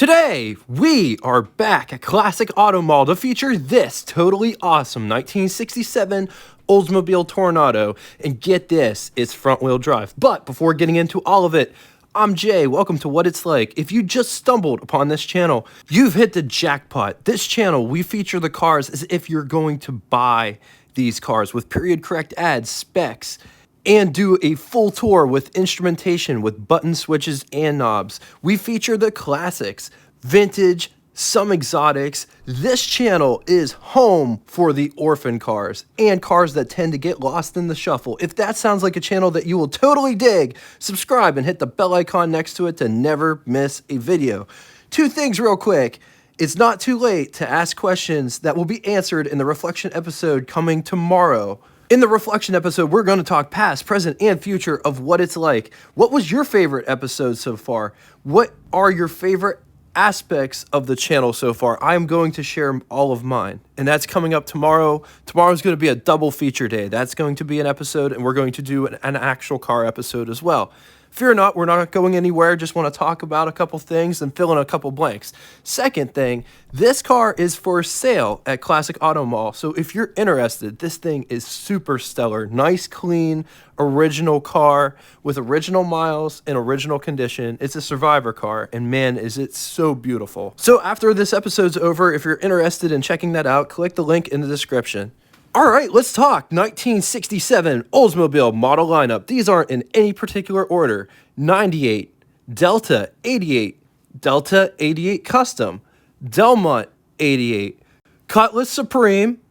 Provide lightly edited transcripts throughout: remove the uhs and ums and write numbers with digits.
Today, we are back at Classic Auto Mall to feature this totally awesome 1967 Oldsmobile Toronado. And get this, it's front-wheel drive. But before getting into all of it, I'm Jay. Welcome to What It's Like. If you just stumbled upon this channel, you've hit the jackpot. This channel, we feature the cars as if you're going to buy these cars with period-correct ads, specs, and do a full tour with instrumentation with button switches and knobs. We feature the classics, vintage, some exotics. This channel is home for the orphan cars and cars that tend to get lost in the shuffle. If that sounds like a channel that you will totally dig, subscribe and hit the bell icon next to it to never miss a video. Two things real quick. It's not too late to ask questions that will be answered in the reflection episode coming tomorrow. In the reflection episode, we're going to talk past, present, and future of What It's Like. What was your favorite episode so far? What are your favorite aspects of the channel so far? I'm going to share all of mine, and that's coming up tomorrow. Tomorrow's going to be a double feature day. That's going to be an episode, and we're going to do an actual car episode as well. Fear not, we're not going anywhere. Just want to talk about a couple things and fill in a couple blanks. Second thing, this car is for sale at Classic Auto Mall. So if you're interested, this thing is super stellar. Nice, clean, original car with original miles and original condition. It's a survivor car, and man, is it so beautiful. So after this episode's over, if you're interested in checking that out, click the link in the description. All right, let's talk 1967 Oldsmobile model lineup. These aren't in any particular order. 98, Delta 88, Delta 88 Custom, Delmont 88, Cutlass Supreme,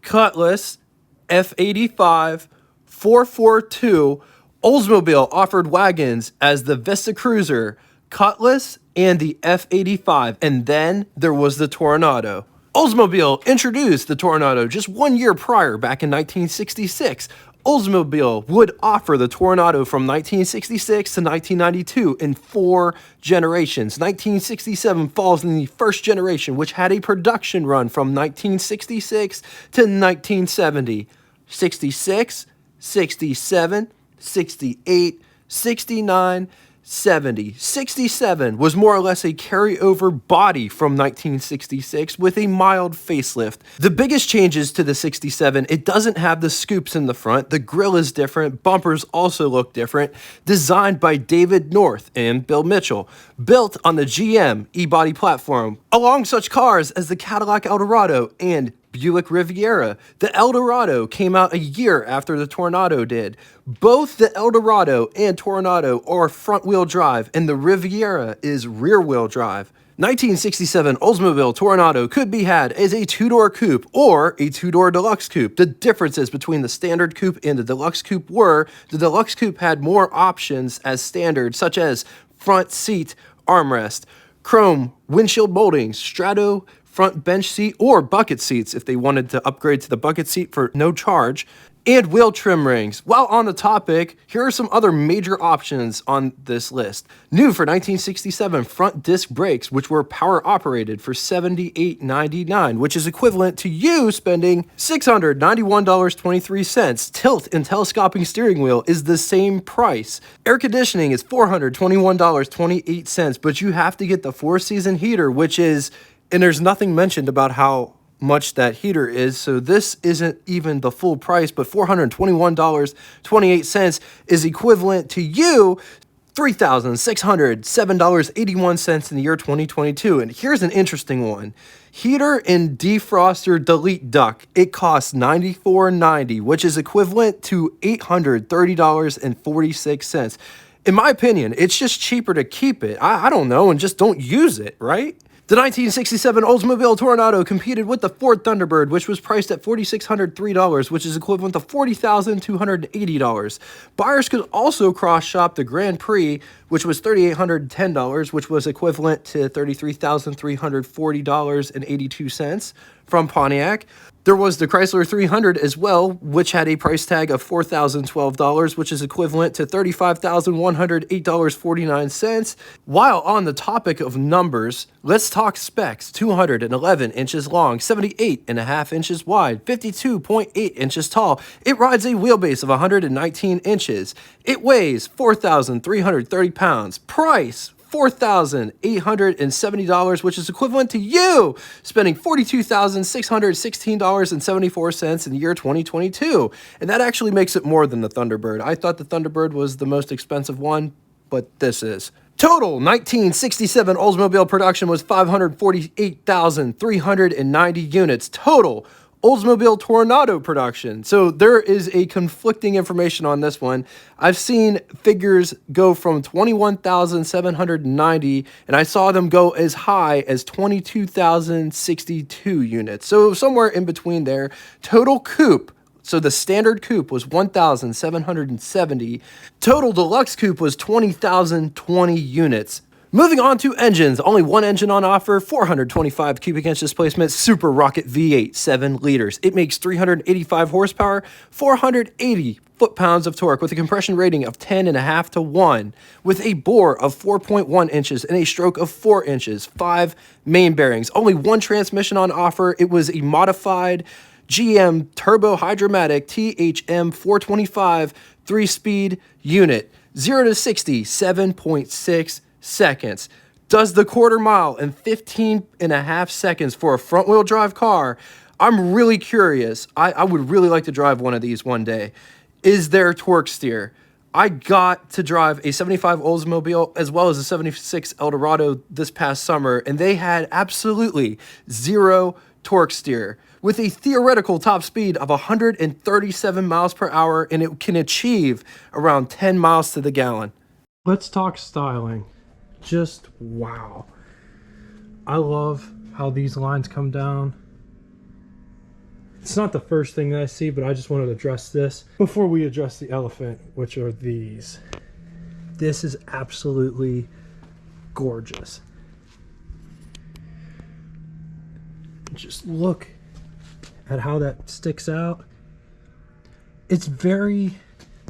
Cutlass F85, 442. Oldsmobile offered wagons as the Vista Cruiser, Cutlass, and the F85, and then there was the Toronado. Oldsmobile introduced the Toronado just 1 year prior, back in 1966. Oldsmobile would offer the Toronado from 1966 to 1992 in 4 generations. 1967 falls in the first generation, which had a production run from 1966 to 1970. 66, 67, 68, 69, 70. 67 was more or less a carryover body from 1966 with a mild facelift. The biggest changes to the 67, it doesn't have the scoops in the front, the grille is different, bumpers also look different, designed by David North and Bill Mitchell, built on the GM E-body platform, along such cars as the Cadillac Eldorado and Buick Riviera. The Eldorado came out a year after the Toronado did. Both the Eldorado and Toronado are front-wheel drive, and the Riviera is rear-wheel drive. 1967 Oldsmobile Toronado could be had as a 2-door coupe or a 2-door deluxe coupe. The differences between the standard coupe and the deluxe coupe were the deluxe coupe had more options as standard, such as front seat armrest, chrome windshield moldings, Strato front bench seat or bucket seats if they wanted to upgrade to the bucket seat for no charge, and wheel trim rings. While on the topic, here are some other major options on this list. New for 1967, front disc brakes, which were power operated for $78.99, which is equivalent to you spending $691.23. Tilt and telescoping steering wheel is the same price. Air conditioning is $421.28, but you have to get the 4-season heater, which is, and there's nothing mentioned about how much that heater is, so this isn't even the full price, but $421.28 is equivalent to you $3,607.81 in the year 2022. And here's an interesting one. Heater and defroster delete duct, it costs $94.90, which is equivalent to $830.46. In my opinion, it's just cheaper to keep it. I don't know, and just don't use it, right? The 1967 Oldsmobile Toronado competed with the Ford Thunderbird, which was priced at $4,603, which is equivalent to $40,280. Buyers could also cross-shop the Grand Prix, which was $3,810, which was equivalent to $33,340.82 from Pontiac. There was the Chrysler 300 as well, which had a price tag of $4,012, which is equivalent to $35,108.49. While on the topic of numbers, let's talk specs. 211 inches long, 78.5 inches wide, 52.8 inches tall. It rides a wheelbase of 119 inches. It weighs 4,330 pounds. Price, $4,870, which is equivalent to you spending $42,616.74 in the year 2022. And that actually makes it more than the Thunderbird. I thought the Thunderbird was the most expensive one, but this is. Total 1967 Oldsmobile production was 548,390 units. Total Oldsmobile Toronado production. So there is a conflicting information on this one. I've seen figures go from 21,790, and I saw them go as high as 22,062 units. So somewhere in between there. Total coupe. So the standard coupe was 1,770. Total deluxe coupe was 20,020 units. Moving on to engines, only one engine on offer, 425 cubic inch displacement, Super Rocket V8, 7 liters. It makes 385 horsepower, 480 foot-pounds of torque with a compression rating of 10.5 to 1, with a bore of 4.1 inches and a stroke of 4 inches, 5 main bearings. Only one transmission on offer. It was a modified GM Turbo Hydromatic THM 425 3-speed unit, 0 to 60, 7.6 seconds. Does the quarter mile in 15.5 seconds for a front-wheel drive car. I'm really curious. I would really like to drive one of these one day. Is there torque steer? I got to drive a 75 Oldsmobile as well as a 76 Eldorado this past summer, and they had absolutely zero torque steer with a theoretical top speed of 137 miles per hour, and it can achieve around 10 miles to the gallon. Let's talk styling. Just wow. I love how these lines come down. It's not the first thing that I see, but I just wanted to address this before we address the elephant, which are these. This is absolutely gorgeous. Just look at how that sticks out. It's very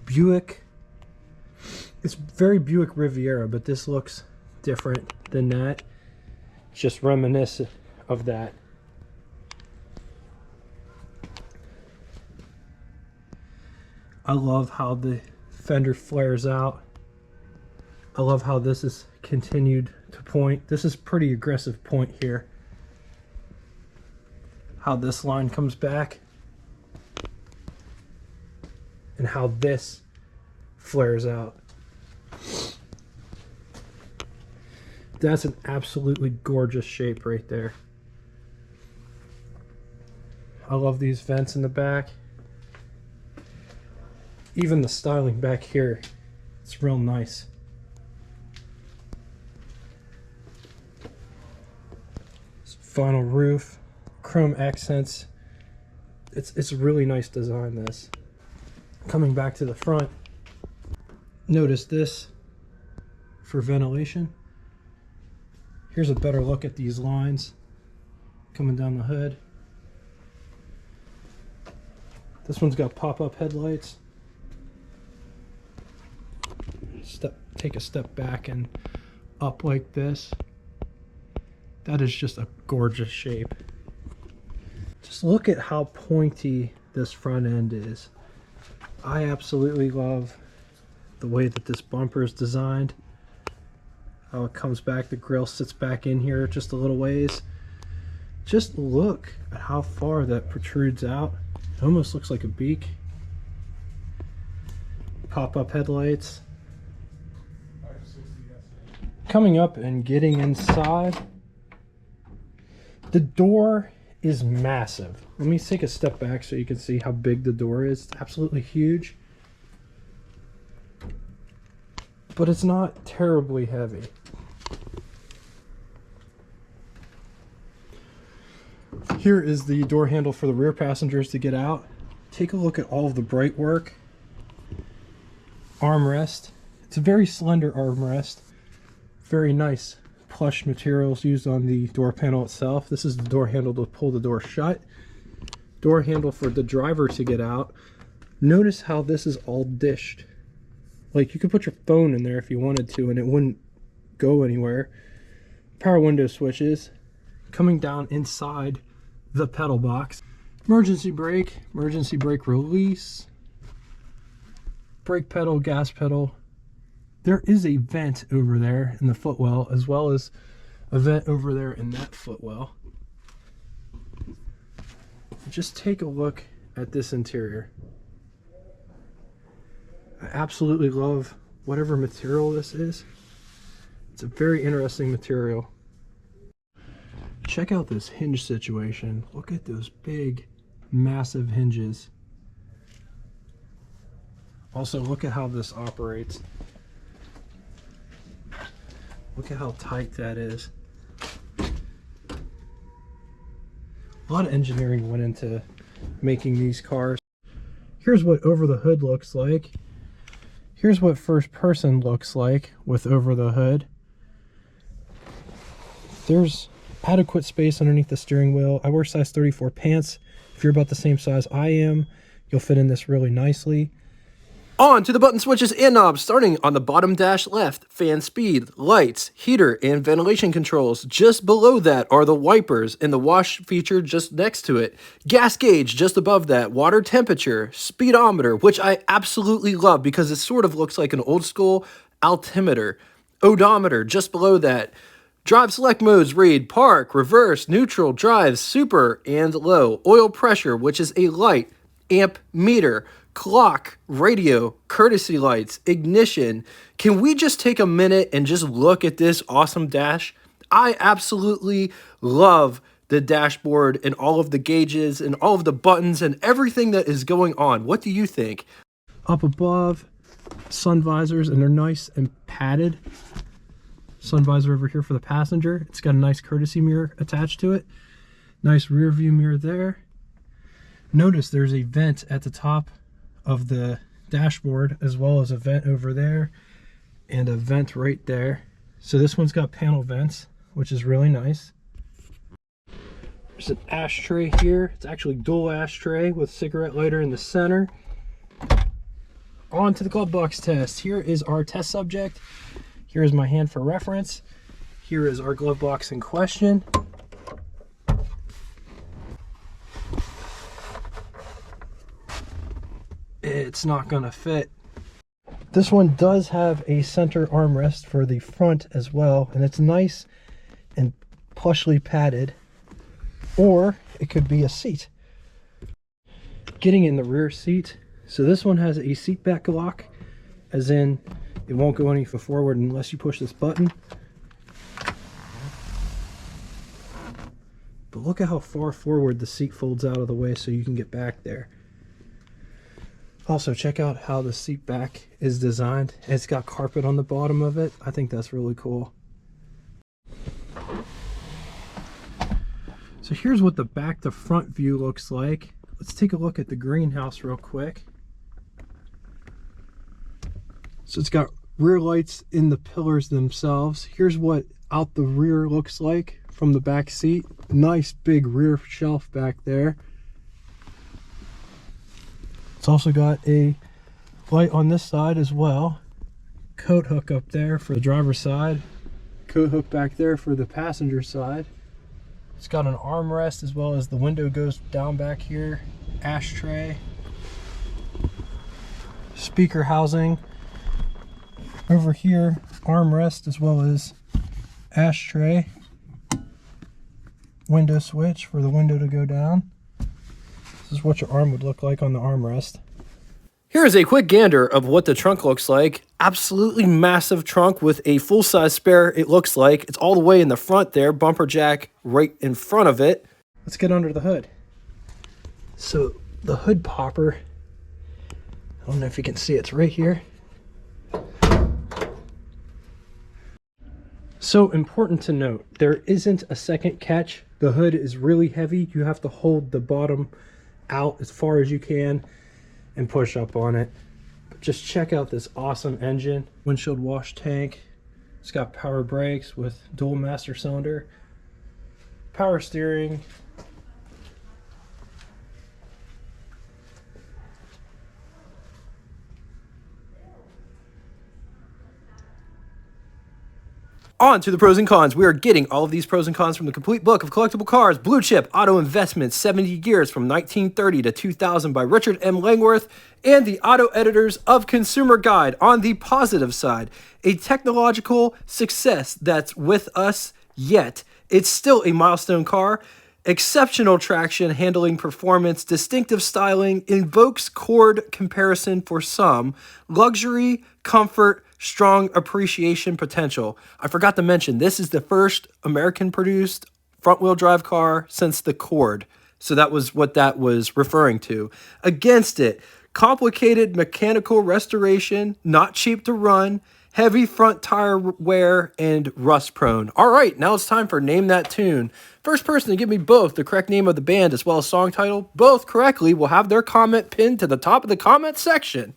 Buick. It's very Buick Riviera, but this looks different than that. It's just reminiscent of that. I love how the fender flares out. I love how this is continued to point. This is pretty aggressive point here. How this line comes back and how this flares out. That's an absolutely gorgeous shape right there. I love these vents in the back. Even the styling back here, it's real nice. Vinyl roof, chrome accents. It's a really nice design, this. Coming back to the front, notice this for ventilation. Here's a better look at these lines coming down the hood. This one's got pop-up headlights. Take a step back and up like this. That is just a gorgeous shape. Just look at how pointy this front end is. I absolutely love the way that this bumper is designed. How it comes back, the grill sits back in here just a little ways. Just look at how far that protrudes out. It almost looks like a beak. Pop-up headlights. Coming up and getting inside, the door is massive. Let me take a step back so you can see how big the door is. It's absolutely huge, but it's not terribly heavy. Here is the door handle for the rear passengers to get out. Take a look at all of the bright work. Armrest. It's a very slender armrest. Very nice plush materials used on the door panel itself. This is the door handle to pull the door shut. Door handle for the driver to get out. Notice how this is all dished. Like, you could put your phone in there if you wanted to and it wouldn't go anywhere. Power window switches. Coming down inside the pedal box. Emergency brake release. Brake pedal, gas pedal. There is a vent over there in the footwell, as well as a vent over there in that footwell. Just take a look at this interior. I absolutely love whatever material this is. It's a very interesting material. Check out this hinge situation. Look at those big, massive hinges. Also, look at how this operates. Look at how tight that is. A lot of engineering went into making these cars. Here's what over the hood looks like. Here's what first person looks like with over the hood. There's adequate space underneath the steering wheel. I wear size 34 pants. If you're about the same size I am, you'll fit in this really nicely. On to the button switches and knobs, starting on the bottom dash left, fan speed, lights, heater, and ventilation controls. Just below that are the wipers and the wash feature just next to it. Gas gauge just above that, water temperature, speedometer, which I absolutely love because it sort of looks like an old school altimeter. Odometer just below that. Drive select modes read park, reverse, neutral, drive, super, and low. Oil pressure, which is a light, amp meter, clock, radio, courtesy lights, ignition. Can we just take a minute and just look at this awesome dash? I absolutely love the dashboard and all of the gauges and all of the buttons and everything that is going on. What do you think? Up above, sun visors, and they're nice and padded. Sun visor over here for the passenger. It's got a nice courtesy mirror attached to it. Nice rear view mirror there. Notice there's a vent at the top of the dashboard, as well as a vent over there and a vent right there. So this one's got panel vents, which is really nice. There's an ashtray here. It's actually dual ashtray with cigarette lighter in the center. On to the glove box test. Here is our test subject. Here is my hand for reference. Here is our glove box in question. It's not gonna fit. This one does have a center armrest for the front as well, and it's nice and plushly padded, or it could be a seat. Getting in the rear seat, so this one has a seat back lock, as in it won't go any forward unless you push this button. But look at how far forward the seat folds out of the way so you can get back there. Also, check out how the seat back is designed. It's got carpet on the bottom of it. I think that's really cool. So here's what the back to front view looks like. Let's take a look at the greenhouse real quick. So it's got rear lights in the pillars themselves. Here's what out the rear looks like from the back seat. Nice big rear shelf back there. It's also got a light on this side as well. Coat hook up there for the driver's side. Coat hook back there for the passenger side. It's got an armrest as well as the window goes down back here. Ashtray. Speaker housing. Over here, armrest as well as ashtray. Window switch for the window to go down. This is what your arm would look like on the armrest. Here is a quick gander of what the trunk looks like. Absolutely massive trunk with a full-size spare, it looks like. It's all the way in the front there, bumper jack right in front of it. Let's get under the hood. So the hood popper, I don't know if you can see, it's right here. So important to note, there isn't a second catch. The hood is really heavy. You have to hold the bottom out as far as you can and push up on it. But just check out this awesome engine. Windshield wash tank. It's got power brakes with dual master cylinder. Power steering. On to the pros and cons. We are getting all of these pros and cons from the complete book of collectible cars, Blue Chip Auto Investments, 70 Years from 1930 to 2000 by Richard M. Langworth, and the Auto Editors of Consumer Guide. On the positive side, a technological success that's with us yet. It's still a milestone car. Exceptional traction, handling, performance, distinctive styling, invokes chord comparison for some, luxury, comfort, strong appreciation potential. I forgot to mention, this is the first American-produced front-wheel drive car since the Cord. So that was what that was referring to. Against it, complicated mechanical restoration, not cheap to run, heavy front tire wear, and rust prone. All right, now it's time for Name That Tune. First person to give me both the correct name of the band as well as song title, both correctly, will have their comment pinned to the top of the comment section.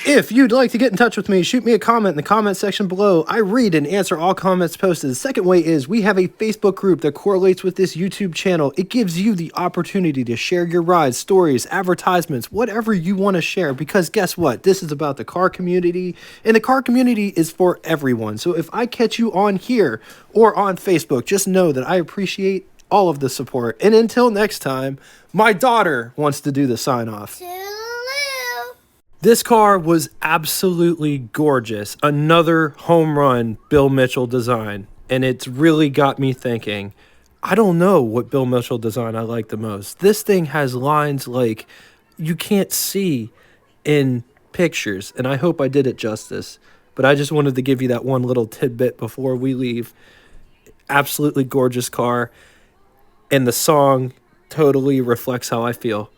If you'd like to get in touch with me, shoot me a comment in the comment section below. I read and answer all comments posted. The second way is we have a Facebook group that correlates with this YouTube channel. It gives you the opportunity to share your rides, stories, advertisements, whatever you want to share, because guess what? This is about the car community, and the car community is for everyone. So if I catch you on here or on Facebook, just know that I appreciate all of the support. And until next time, my daughter wants to do the sign off. This car was absolutely gorgeous. Another home run Bill Mitchell design. And it's really got me thinking, I don't know what Bill Mitchell design I like the most. This thing has lines like you can't see in pictures. And I hope I did it justice. But I just wanted to give you that one little tidbit before we leave. Absolutely gorgeous car. And the song totally reflects how I feel.